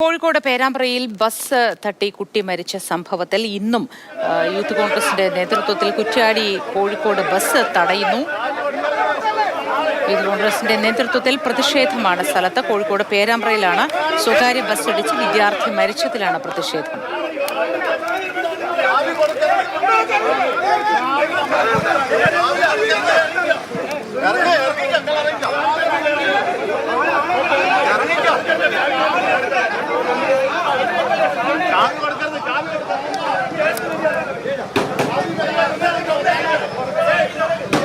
Kozhikode പേരാമ്പ്രയിൽ bus തട്ടി കുട്ടി മരിച്ച സംഭവത്തിൽ ഇന്നും യൂത്ത് കോൺഗ്രസിന്റെ നേതൃത്വത്തിൽ കുറ്റ്യാടി കോഴിക്കോട് ബസ് തടയുന്നു. യൂത്ത് കോൺഗ്രസിന്റെ നേതൃത്വത്തിൽ പ്രതിഷേധമാണ് സ്ഥലത്ത്. കോഴിക്കോട് പേരാമ്പ്രയിലാണ് സ്വകാര്യ ബസ് ഇടിച്ച് വിദ്യാർത്ഥി മരിച്ചതിലാണ് പ്രതിഷേധം.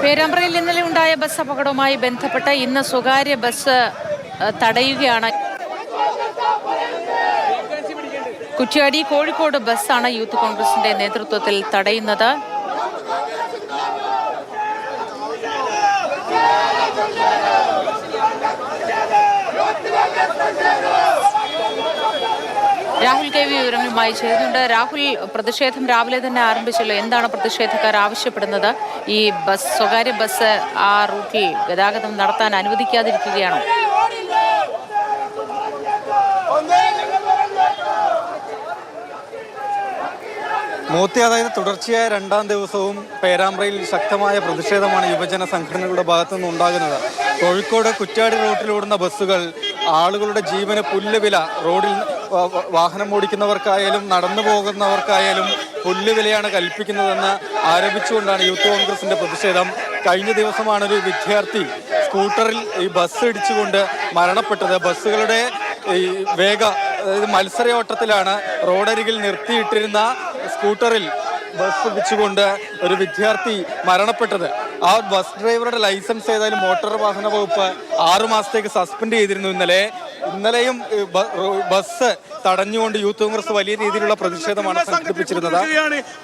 പേരാമ്പ്രയിൽ ഇന്നലെ ഉണ്ടായ ബസ് അപകടവുമായി ബന്ധപ്പെട്ട് ഇന്ന് സ്വകാര്യ ബസ് തടയുകയാണ്. കുറ്റ്യാടി കോഴിക്കോട് ബസ്സാണ് യൂത്ത് കോൺഗ്രസിന്റെ നേതൃത്വത്തിൽ തടയുന്നത്. രാഹുൽ കെ വി വിവരങ്ങളുമായി ചേരുന്നുണ്ട്. രാഹുൽ, പ്രതിഷേധം രാവിലെ തന്നെ ആരംഭിച്ചല്ലോ. എന്താണ് പ്രതിഷേധക്കാർ ആവശ്യപ്പെടുന്നത്? ഈ ബസ്, സ്വകാര്യ ബസ് ആ റൂട്ടിൽ ഗതാഗതം നടത്താൻ അനുവദിക്കാതിരിക്കുകയാണോ? മൂർത്തി, അതായത് തുടർച്ചയായ രണ്ടാം ദിവസവും പേരാമ്പ്രയിൽ ശക്തമായ പ്രതിഷേധമാണ് യുവജന സംഘടനകളുടെ ഭാഗത്തു നിന്നുണ്ടാകുന്നത്. കോഴിക്കോട് കുറ്റ്യാടി റൂട്ടിലോടുന്ന ബസ്സുകൾ ആളുകളുടെ ജീവന് പുല്ലുവില, റോഡിൽ വാഹനം ഓടിക്കുന്നവർക്കായാലും നടന്നു പോകുന്നവർക്കായാലും പുല്ലുവിലയാണ് കൽപ്പിക്കുന്നതെന്ന് ആരോപിച്ചുകൊണ്ടാണ് യൂത്ത് കോൺഗ്രസിന്റെ പ്രതിഷേധം. കഴിഞ്ഞ ദിവസമാണ് ഒരു വിദ്യാർത്ഥി സ്കൂട്ടറിൽ ഈ ബസ് ഇടിച്ചുകൊണ്ട് മരണപ്പെട്ടത്. ബസ്സുകളുടെ ഈ അതായത് മത്സരയോട്ടത്തിലാണ് റോഡരികിൽ നിർത്തിയിട്ടിരുന്ന സ്കൂട്ടറിൽ ബസ് ഇടിച്ചുകൊണ്ട് ഒരു വിദ്യാർത്ഥി മരണപ്പെട്ടത്. ആ ബസ് ഡ്രൈവറുടെ ലൈസൻസ് ഏതായാലും മോട്ടോർ വാഹന വകുപ്പ് 6 മാസത്തേക്ക് സസ്പെൻഡ് ചെയ്തിരുന്നു. ഇന്നലെയും ബസ് തടഞ്ഞുകൊണ്ട് യൂത്ത് കോൺഗ്രസ് വലിയ രീതിയിലുള്ള പ്രതിഷേധമാണ് സംഘടിപ്പിച്ചിരുന്നത്.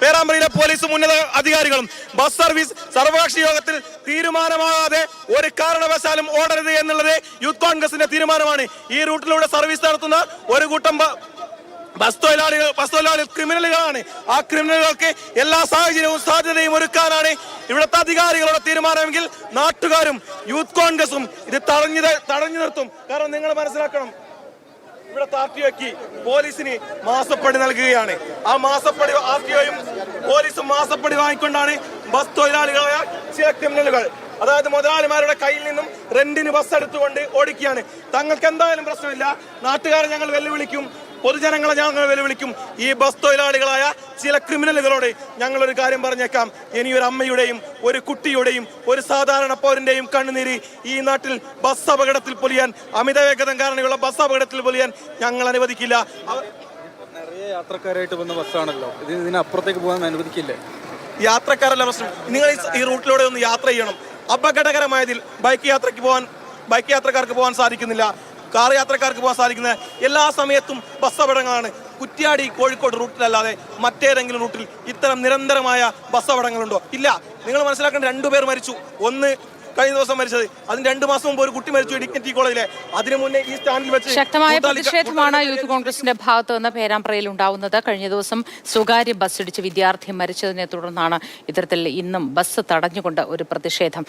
പേരാമ്പ്രയിലെ പോലീസും ഉന്നത അധികാരികളും ബസ് സർവീസ് സർവകക്ഷി യോഗത്തിൽ തീരുമാനമാകാതെ ഒരു കാരണവശാലും ഓടരുത് എന്നുള്ളത് യൂത്ത് കോൺഗ്രസിന്റെ തീരുമാനമാണ്. ഈ റൂട്ടിലൂടെ സർവീസ് നടത്തുന്ന ഒരു കൂട്ടം ബസ് തൊഴിലാളികൾ ക്രിമിനലുകളാണ്. ആ ക്രിമിനലുകൾക്ക് എല്ലാ സാഹചര്യവും സാധ്യതയും ഒരുക്കാനാണ് ഇവിടുത്തെ അധികാരികളുടെ തീരുമാനമെങ്കിൽ നാട്ടുകാരും യൂത്ത് കോൺഗ്രസും ഇത് തടഞ്ഞു നിർത്തും. കാരണം നിങ്ങൾ മനസ്സിലാക്കണം, ഇവിടുത്തെ RTOയ്ക്ക് പോലീസിന് മാസപ്പടി നൽകുകയാണ്. ആ മാസപ്പടി RTOയും പോലീസും മാസപ്പടി വാങ്ങിക്കൊണ്ടാണ് ബസ് തൊഴിലാളികളായ ചില ക്രിമിനലുകൾ, അതായത് മുതലാളിമാരുടെ കയ്യിൽ നിന്നും റെന്റിന് ബസ് എടുത്തുകൊണ്ട് ഓടിക്കുകയാണ്. തങ്ങൾക്ക് എന്തായാലും പ്രശ്നമില്ല, നാട്ടുകാരെ ഞങ്ങൾ വെല്ലുവിളിക്കും, പൊതുജനങ്ങളെ ഞങ്ങൾ വെല്ലുവിളിക്കും. ഈ ബസ് തൊഴിലാളികളായ ചില ക്രിമിനലുകളോട് ഞങ്ങളൊരു കാര്യം പറഞ്ഞേക്കാം, ഇനിയൊരു അമ്മയുടെയും ഒരു കുട്ടിയുടെയും ഒരു സാധാരണ പൗരന്റെയും കണ്ണുനീര് ഈ നാട്ടിൽ ബസ് അപകടത്തിൽ പൊലിയാൻ, അമിത വേഗത കാരണമുള്ള ബസ് അപകടത്തിൽ പൊലിയാൻ ഞങ്ങൾ അനുവദിക്കില്ല. നിറയെ യാത്രക്കാരായിട്ട് വന്ന ബസ്സാണല്ലോ, ഇതിനപ്പുറത്തേക്ക് പോകാൻ അനുവദിക്കില്ലേ? യാത്രക്കാരല്ല പ്രശ്നം, നിങ്ങൾ ഈ റൂട്ടിലൂടെ ഒന്ന് യാത്ര ചെയ്യണം. അപകടകരമായതിൽ ബൈക്ക് യാത്രക്കാർക്ക് പോകാൻ സാധിക്കുന്നില്ല, കാർ യാത്രക്കാർക്ക് പോകാൻ സാധിക്കുന്ന എല്ലാ സമയത്തും ബസ് അപകടങ്ങളാണ്. കുറ്റ്യാടി കോഴിക്കോട് റൂട്ടിലല്ലാതെ മറ്റേതെങ്കിലും റൂട്ടിൽ ഇത്തരം നിരന്തരമായ ബസ് അപകടങ്ങളുണ്ടോ? ഇല്ല. നിങ്ങൾ മനസ്സിലാക്കേണ്ട, 2 പേർ മരിച്ചു. ഒന്ന് കഴിഞ്ഞ ദിവസം മരിച്ചത്, അതിന് 2 മാസം മുമ്പ് ഒരു കുട്ടി മരിച്ചു ഡിഗ്നിറ്റി കോളേജിലെ. അതിനു മുന്നേ ഈ സ്റ്റാൻഡിൽ വെച്ച് ശക്തമായ പ്രതിഷേധമാണ് യൂത്ത് കോൺഗ്രസിന്റെ ഭാഗത്ത് നിന്ന് പേരാമ്പ്രയിൽ ഉണ്ടാവുന്നത്. കഴിഞ്ഞ ദിവസം സ്വകാര്യ ബസ് ഇടിച്ച് വിദ്യാർത്ഥി മരിച്ചതിനെ തുടർന്നാണ് ഇത്തരത്തിൽ ഇന്നും ബസ് തടഞ്ഞുകൊണ്ട് ഒരു പ്രതിഷേധം.